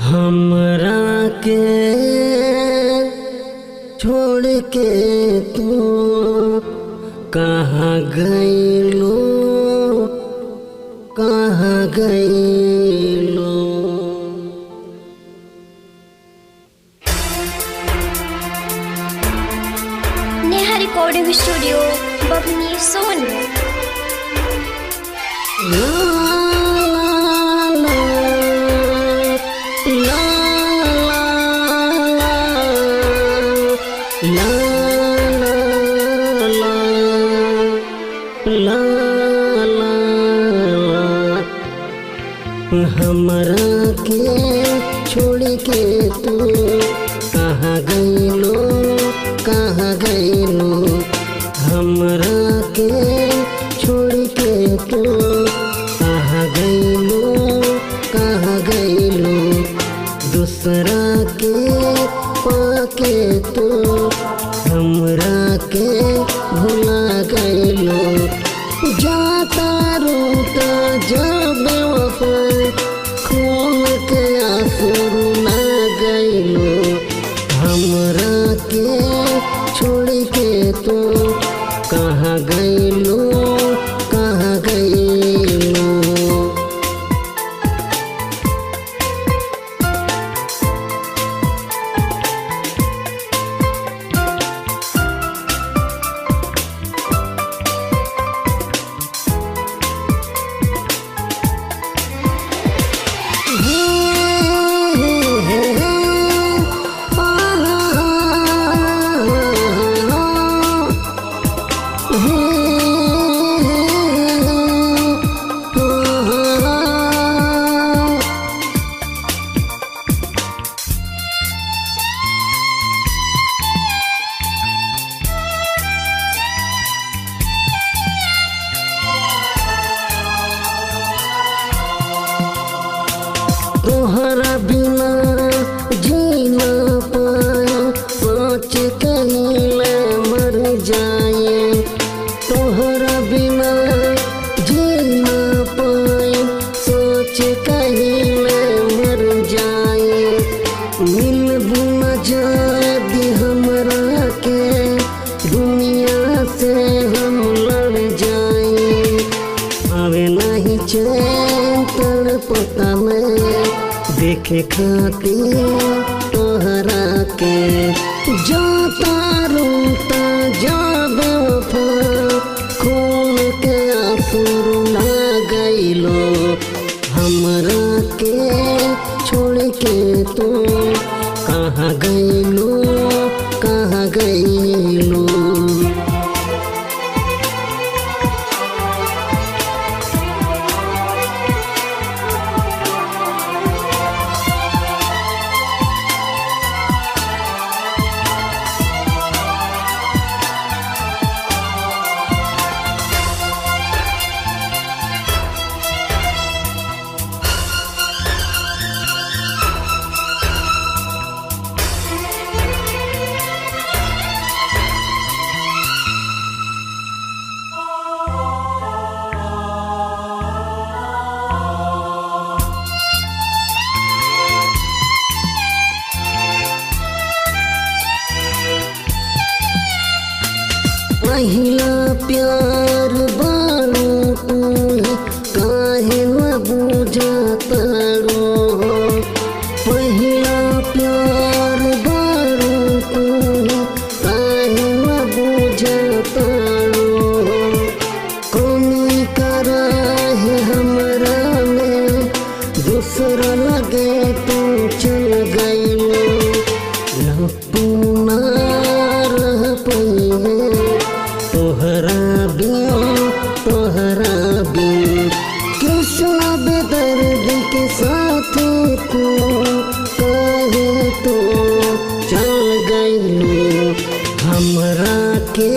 हमरा के छोड़ के तू कहाँ गइलो, कहाँ गइलो। नेहा रिकॉर्डिंग स्टूडियो बभनी सोन। ला ला ला ला ला ला ला। हमरा के छोड़ के तू कहाँ गइलो, कहाँ गइलो। हमरा के छोड़ के तू कहाँ गइलो, कहाँ गइलो। दूसरा के पाके तू हमरा के भुला गइलो। जाता रूता जब वफा खोल के आंसू ना गइलो। हमरा के छोड़ के तू कहाँ गइलो, कहाँ गइलो। तोहरा बिना जी ना पाए, सोच कहिले मर जाए। तोहरा बिना जी ना पाए, सोच कहिले मर जाए। मिलबू न जादी हमरा के, दुनिया से हम लड़ जाए। आवे नहीं चैन तड़पता मैं देखे खातिर तोहरा के। जाता रूता जब वफा खोल के आंसू ना गइलो। हमरा के छोड़ के तू कहाँ गइलो, कहाँ गइलो। पहिला प्यार बारू तू काहे न बुझतारो। पहिला प्यार बारू तू काहे न बुझतारो। कौन करा है हमरा में दूसरा लगे तू चल गइलो। लपू ना रह पइहे तोहरा बिन कृष्णा बेदर्द के साथ तू कहे तो चल गइलो। हमरा के